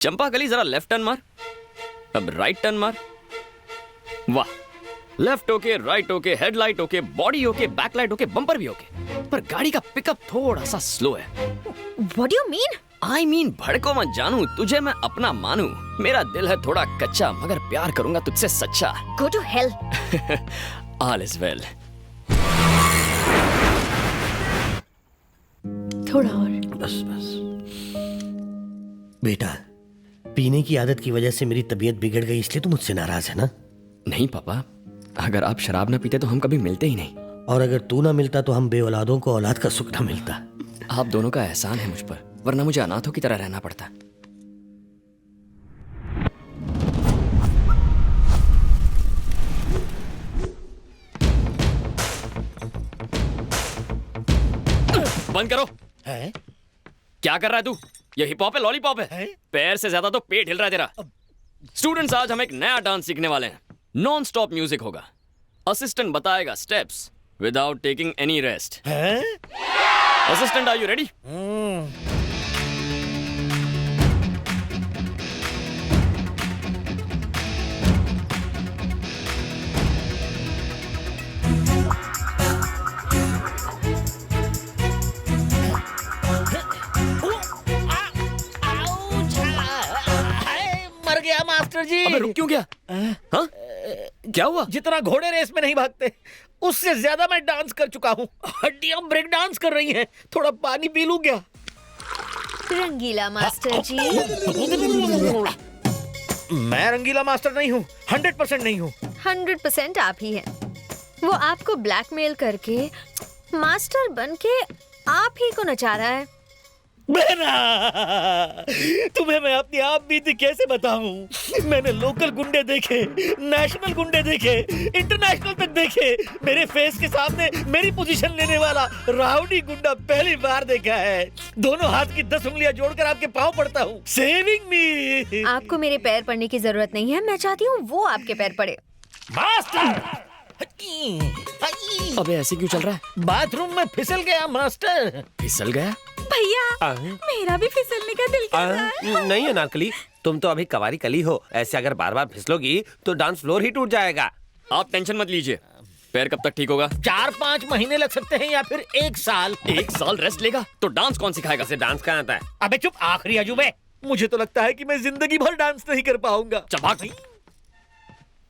चंपाकली जरा left turn मार, अब राइट टर्न मार। वाह, left okay, right okay, headlight okay, body okay, backlight okay, bumper भी ओके, पर गाड़ी का पिकअप थोड़ा सा स्लो है। What do you mean? I mean, भड़को मत जानू, तुझे मैं अपना मानू। मेरा दिल है थोड़ा कच्चा, मगर प्यार करूंगा तुझसे सच्चा। Go to hell. All is well. थोड़ा और। बस बस। बेटा, पीने की आदत की वजह से मेरी तबीयत बिगड़ गई, इसलिए तू मुझसे नाराज है ना? नहीं पापा, अगर आप शराब ना पीते तो हम कभी मिलते ही नहीं। और अगर तू ना मिलता तो हम बेऔलादों को औलाद का सुख ना मिलता। आप दोनों का एहसान है मुझ पर, वरना मुझे अनाथों की तरह रहना पड़ता। बंद करो। है? क्या कर रहा है तू? ये हिप हॉप है, लॉलीपॉप है? पैर से ज्यादा तो पेट हिल रहा है तेरा। स्टूडेंट्स, आज हम एक नया डांस सीखने वाले हैं। नॉन स्टॉप म्यूजिक होगा। असिस्टेंट बताएगा steps without taking any rest. Assistant, are you ready? मर गया मास्टर जी। अबे रुक क्यों गया? हाँ? क्या हुआ? जितना घोड़े रेस में नहीं भागते उससे ज्यादा मैं डांस कर चुका हूँ। हड्डियां ब्रेक डांस कर रही हैं। थोड़ा पानी पी लूं क्या? रंगीला मास्टर जी। मैं रंगीला मास्टर नहीं हूँ, 100% नहीं हूँ। 100% आप ही हैं। वो आपको ब्लैकमेल करके मास्टर बन के आप ही को नचा रहा है। बहना, तुम्हें मैं अपनी आप बीती कैसे बताऊं? मैंने लोकल गुंडे देखे, नेशनल गुंडे देखे, इंटरनेशनल तक देखे। मेरे फेस के सामने मेरी पोजीशन लेने वाला राउडी गुंडा पहली बार देखा है। दोनों हाथ की 10 उंगलियां जोड़कर आपके पांव पड़ता हूँ। सेविंग मी। आपको मेरे पैर पड़ने की जरूरत नहीं है, मैं चाहती हूँ वो आपके पैर पड़े। मास्टर! अबे ऐसे क्यों चल रहा है? बाथरूम में फिसल गया मास्टर। फिसल गया? भैया, मेरा भी फिसलने का दिल कर रहा है। नहीं अनारकली, तुम तो अभी कवारी कली हो। ऐसे अगर बार बार फिसलोगी तो डांस फ्लोर ही टूट जाएगा। आप टेंशन मत लीजिए। पैर कब तक ठीक होगा? 4-5 महीने लग सकते हैं या फिर 1 साल। 1 साल रेस्ट लेगा तो डांस कौन सिखाएगा? ऐसे डांस कहाँ आता है? अबे चुप, आखिरी अजूबे। मुझे तो लगता है कि मैं जिंदगी भर डांस नहीं कर पाऊंगा। चबाक।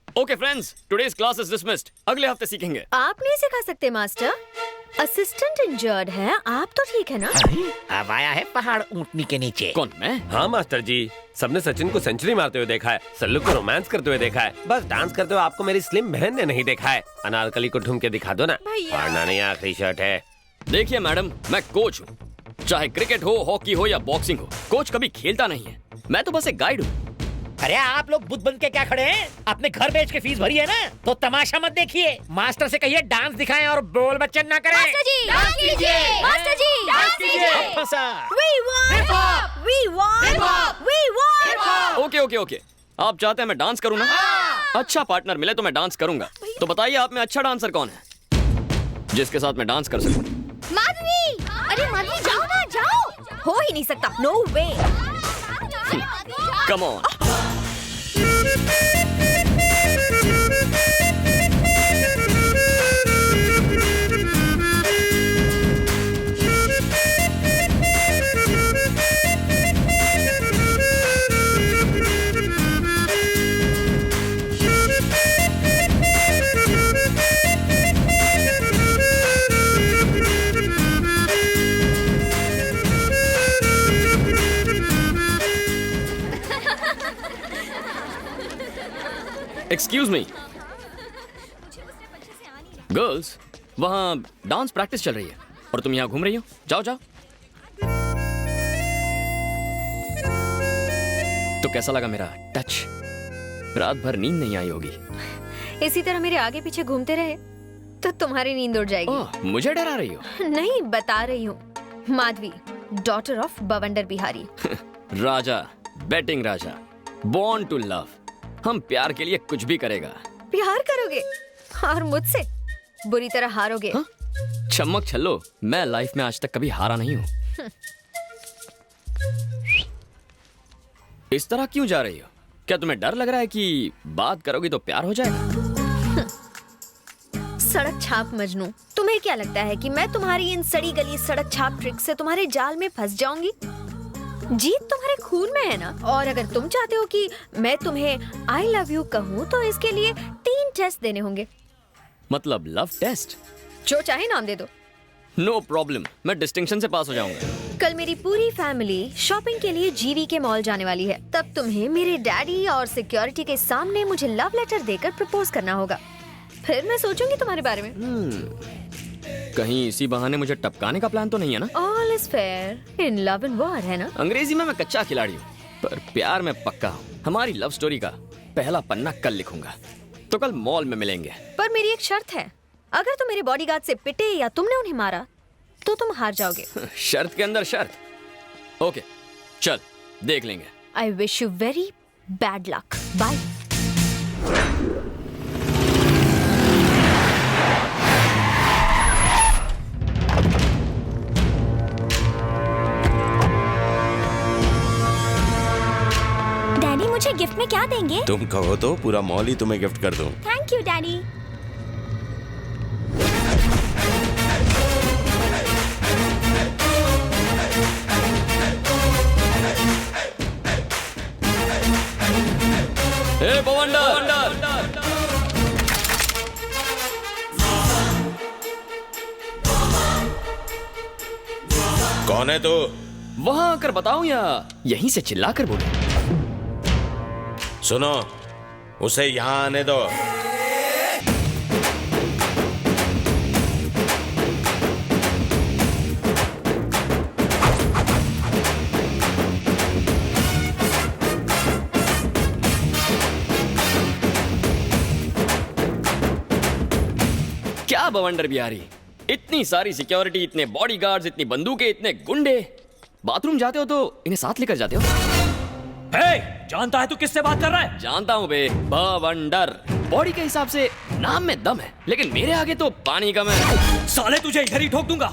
Okay friends, today's class is dismissed. अगले हफ्ते सीखेंगे। आप नहीं सिखा सकते मास्टर। असिस्टेंट इंजर्ड है, आप तो ठीक है ना? अब आया है पहाड़ ऊंटनी के नीचे। कौन, मैं? हाँ मास्टर जी, सबने सचिन को सेंचुरी मारते हुए देखा है, सल्लू को रोमांस करते हुए देखा है, बस डांस करते हुए आपको मेरी स्लिम बहन ने नहीं देखा है। अनारकली को ढूंढ के दिखा दो ना। फाड़ना नहीं, आखिरी शर्ट है। देखिए मैडम, मैं कोच हूँ। चाहे क्रिकेट हो, हॉकी हो या बॉक्सिंग हो, कोच कभी खेलता नहीं है। मैं तो बस एक गाइड हूँ। अरे आप लोग बुद्ध बन के क्या खड़े हैं? अपने घर बेच के फीस भरी है ना, तो तमाशा मत देखिए। मास्टर से कहिए डांस दिखाएं और बोल बच्चन ना करें। मास्टर जी, डांस कीजिए। मास्टर जी, डांस कीजिए। फंसा। We want, we want, we want. Okay okay okay, आप चाहते हैं मैं डांस करूँ ना? अच्छा पार्टनर मिले तो मैं डांस करूंगा। तो बताइए आप में अच्छा डांसर कौन है जिसके साथ मैं डांस कर सकूं? माधवी, अरे माधवी जाओ ना, जाओ। हो ही नहीं सकता, no way. Come on. Excuse me girls, वहाँ डांस प्रैक्टिस चल रही है और तुम यहाँ घूम रही हो। जाओ जाओ। तो कैसा लगा मेरा टच? रात भर नींद नहीं आई होगी। इसी तरह मेरे आगे पीछे घूमते रहे तो तुम्हारी नींद उड़ जाएगी। ओह, मुझे डरा रही हो? नहीं, बता रही हूँ। Madhavi, daughter of Bawandar Bihari. Raja, batting Raja, born to love. हम प्यार के लिए कुछ भी करेगा। प्यार करोगे और मुझसे बुरी तरह हारोगे। हाँ? चमक छल्लो, मैं लाइफ में आज तक कभी हारा नहीं हूँ। इस तरह क्यों जा रही हो? क्या तुम्हें डर लग रहा है कि बात करोगी तो प्यार हो जाएगा? सड़क छाप मजनू, तुम्हें क्या लगता है कि मैं तुम्हारी इन सड़ी गली सड़क छाप ट्रिक से तुम्हारे जाल में फंस जाऊंगी? जीत तुम्हारे खून में है ना। और अगर तुम चाहते हो कि मैं तुम्हें आई लव यू कहूँ तो इसके लिए 3 टेस्ट देने होंगे। मतलब लव टेस्ट? जो चाहे नाम दे दो। नो प्रॉब्लम, मैं डिस्टिंक्शन से पास हो जाऊंगा। कल मेरी पूरी फैमिली शॉपिंग के लिए जीवी के मॉल जाने वाली है। तब तुम्हें मेरे डैडी और सिक्योरिटी के सामने मुझे लव लेटर देकर प्रपोज करना होगा। फिर मैं सोचूंगी तुम्हारे बारे में। कहीं इसी बहाने मुझे टपकाने का प्लान तो नहीं है ना? All is fair in love and war, है ना? अंग्रेजी में मैं कच्चा खिलाड़ी हूँ, पर प्यार में पक्का हूँ। हमारी लव स्टोरी का पहला पन्ना कल लिखूंगा, तो कल मॉल में मिलेंगे। पर मेरी एक शर्त है, अगर तुम मेरे बॉडीगार्ड से पिटे या तुमने उन्हें मारा तो तुम हार जाओगे। शर्त के अंदर शर्त। ओके, चल देख लेंगे। I wish you very bad luck. Bye. Daddy मुझे गिफ्ट में क्या देंगे? तुम कहो तो पूरा मॉल ही तुम्हें गिफ्ट कर दूं। Thank you daddy. ए बवंडर, कौन है तू? वहां आकर बताऊं या यहीं से चिल्लाकर बोलूं? सुनो, उसे यहाँ आने दो। क्या बवंडर बिहारी, इतनी सारी सिक्योरिटी, इतने बॉडीगार्ड्स, इतनी बंदूकें, इतने गुंडे, बाथरूम जाते हो तो इन्हें साथ लेकर जाते हो? जानता है तू किससे बात कर रहा है? जानता हूँ बे, बवंडर। बॉडी के हिसाब से नाम में दम है, लेकिन मेरे आगे तो पानी कम है। साले तुझे इधर ही ठोक दूंगा।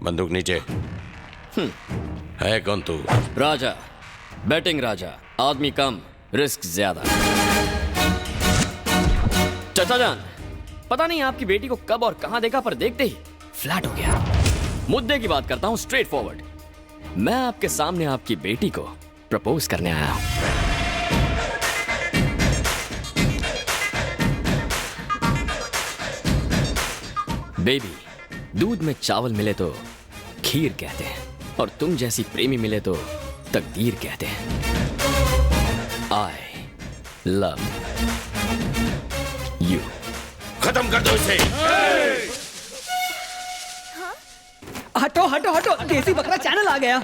बंदूक नीचे। है कौन तू? राजा, बैटिंग राजा, आदमी कम, रिस्क ज्यादा। चाचा जान, पता नहीं आपकी बेटी को कब और कहां देखा, पर देखते ही फ्लैट हो गया। मुद्दे की बात करता हूं, स्ट्रेट फॉरवर्ड। मैं आपके सामने आपकी बेटी को प्रपोज करने आया हूं। बेबी, दूध में चावल मिले तो खीर कहते हैं, और तुम जैसी प्रेमी मिले तो तकदीर कहते हैं। I love you. खत्म कर दो इसे। हटो हटो हटो, देसी बकरा चैनल आ गया।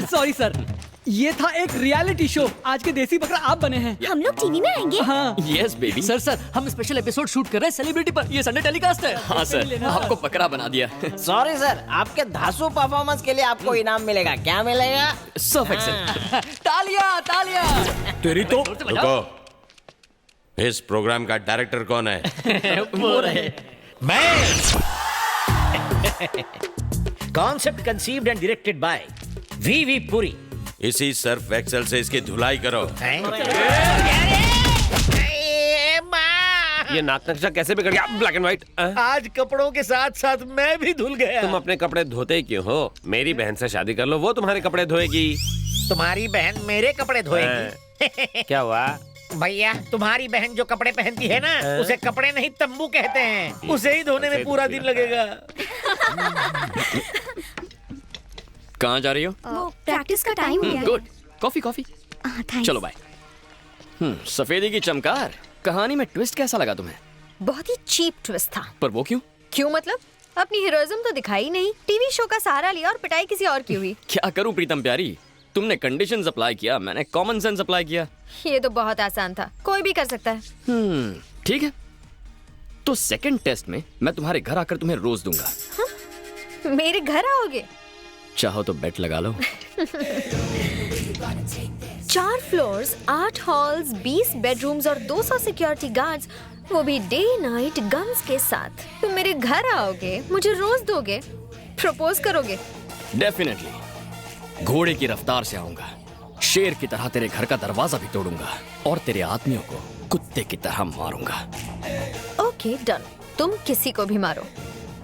सॉरी सर, ये था एक रियलिटी शो। आज के देसी बकरा आप बने हैं। हम लोग टीवी में आएंगे? हाँ। Yes baby. सर हम स्पेशल एपिसोड शूट कर रहे हैं सेलिब्रिटी पर। ये संडे टेलीकास्ट है। हाँ सर, आपको बकरा बना दिया। सॉरी सर, आपके धांसू परफॉर्मेंस के लिए आपको इनाम मिलेगा। क्या मिलेगा? सब एक्सेल। तालियां तालियां। तेरी तो रुको, इस प्रोग्राम का डायरेक्टर कौन है? वो रहे। मैं। Concept conceived and directed by V Puri. इसी सर्फ एक्सेल से इसकी धुलाई करो। ये नाक नक्शा कैसे बिगड़ गया? Black and white. आज कपड़ों के साथ साथ मैं भी धुल गया। तुम अपने कपड़े धोते क्यों हो? मेरी बहन से शादी कर लो, वो तुम्हारे कपड़े धोएगी। तुम्हारी बहन मेरे कपड़े धोएगी? क्या हुआ? भैया, तुम्हारी बहन जो कपड़े पहनती है ना, उसे कपड़े नहीं तंबू कहते हैं। उसे ही धोने में पूरा दिन लगेगा। कहाँ जा रही हो? वो प्रैक्टिस का टाइम हो गया। Good, coffee coffee. चलो बाय। सफेदी की चमकार, कहानी में ट्विस्ट कैसा लगा तुम्हें? बहुत ही चीप ट्विस्ट था। पर वो क्यों? क्यों मतलब? अपनी हीरोइज्म तो दिखाई नहीं, टीवी शो का सहारा लिया और पिटाई किसी और की हुई। क्या करूं प्रीतम प्यारी, तुमने कंडीशंस अप्लाई किया, मैंने कॉमन सेंस अप्लाई किया। ये तो बहुत आसान था, कोई भी कर सकता है। ठीक है, तो सेकंड टेस्ट में मैं तुम्हारे घर आकर तुम्हें रोज दूंगा। मेरे घर आओगे? चाहो तो बेट लगा लो। 4 फ्लोर्स, 8 हॉल्स, 20 बेडरूम्स और 200 सिक्योरिटी गार्ड्स, वो भी डे नाइट गन्स के साथ। तुम मेरे घर आओगे, मुझे रोज दोगे, प्रपोज करोगे? डेफिनेटली, घोड़े की रफ्तार से आऊंगा, शेर की तरह तेरे घर का दरवाजा भी तोड़ूंगा और तेरे आदमियों को कुत्ते की तरह मारूंगा। ओके डन, तुम किसी को भी मारो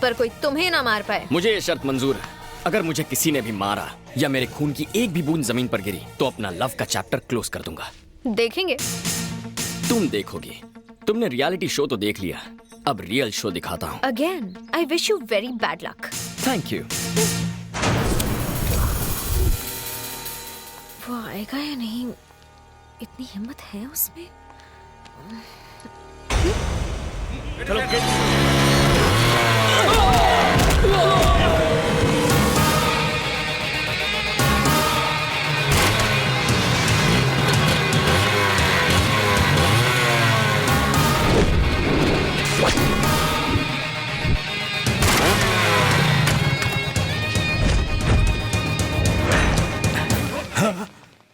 पर कोई तुम्हें ना मार पाए। मुझे ये शर्त मंजूर है, अगर मुझे किसी ने भी मारा या मेरे खून की एक भी बूंद जमीन पर गिरी तो अपना लव का चैप्टर क्लोज कर दूंगा। देखेंगे। तुम देखोगी। तुमने रियलिटी शो तो देख लिया, अब रियल शो दिखाता हूँ। Again I wish you very bad luck. Thank you. वो आएगा या नहीं, इतनी हिम्मत है उसमें?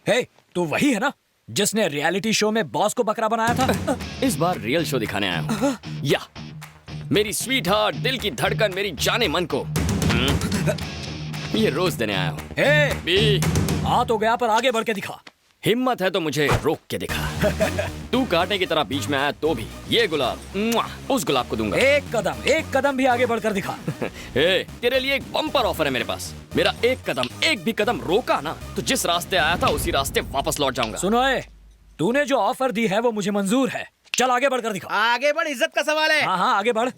हे, तू वही है ना जिसने रियलिटी शो में बॉस को बकरा बनाया था? इस बार रियल शो दिखाने आया हूँ। या मेरी स्वीट हार्ट, दिल की धड़कन, मेरी जाने मन को ये रोज देने आया हूँ। हे, बी आ तो गया पर आगे बढ़ के दिखा। हिम्मत है तो मुझे रोक के दिखा। तू कांटे की तरह बीच में आया तो भी ये गुलाब उस गुलाब को दूंगा। एक कदम भी आगे बढ़कर दिखा। तेरे लिए एक बम्पर ऑफर है मेरे पास। मेरा एक भी कदम रोका ना तो जिस रास्ते आया था उसी रास्ते वापस लौट जाऊंगा। सुनो तूने जो ऑफर दी है वो मुझे मंजूर है। चल आगे बढ़कर दिखा। आगे बढ़, इज्जत का सवाल है। हाँ आगे बढ़।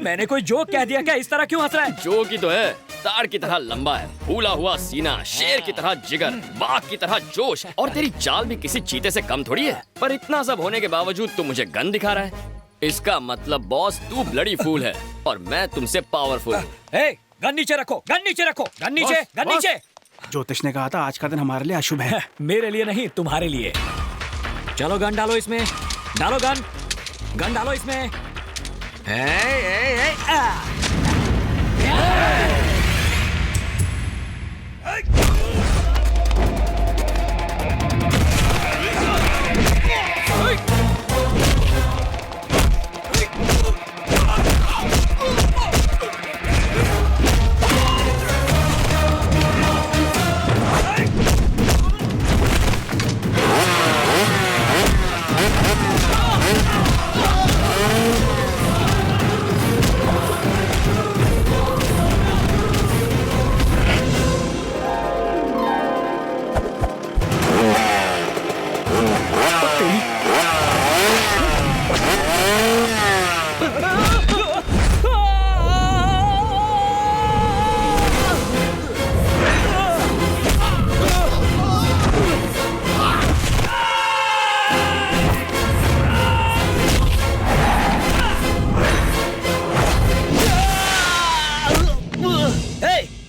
मैंने कोई जोक कह दिया क्या? इस तरह क्यों हंस रहा है? जोक ही तो है। ताड़ की तरह लंबा है, फूला हुआ सीना, शेर की तरह जिगर, बाघ की तरह जोश, और तेरी चाल भी किसी चीते से कम थोड़ी है। पर इतना सब होने के बावजूद तू मुझे गन दिखा रहा है। इसका मतलब बॉस तू ब्लडी फूल है और मैं तुमसे पावरफुल। गन नीचे रखो, गन नीचे रखो, गन नीचे, गन नीचे। ज्योतिष ने कहा था आज का दिन हमारे लिए अशुभ है। मेरे लिए नहीं, तुम्हारे लिए। चलो गन डालो इसमें, डालो गन, गन डालो इसमें।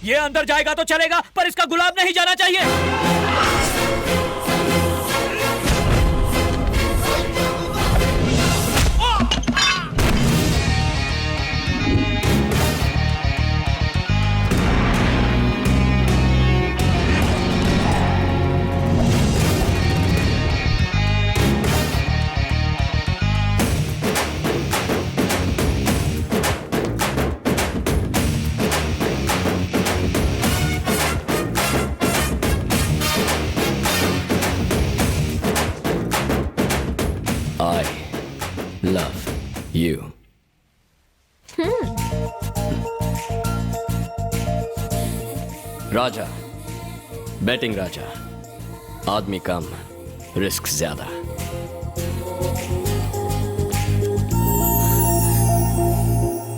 ये अंदर जाएगा तो चलेगा पर इसका गुलाब नहीं जाना चाहिए। love you. राजा, बैटिंग राजा, आदमी कम, रिस्क ज्यादा।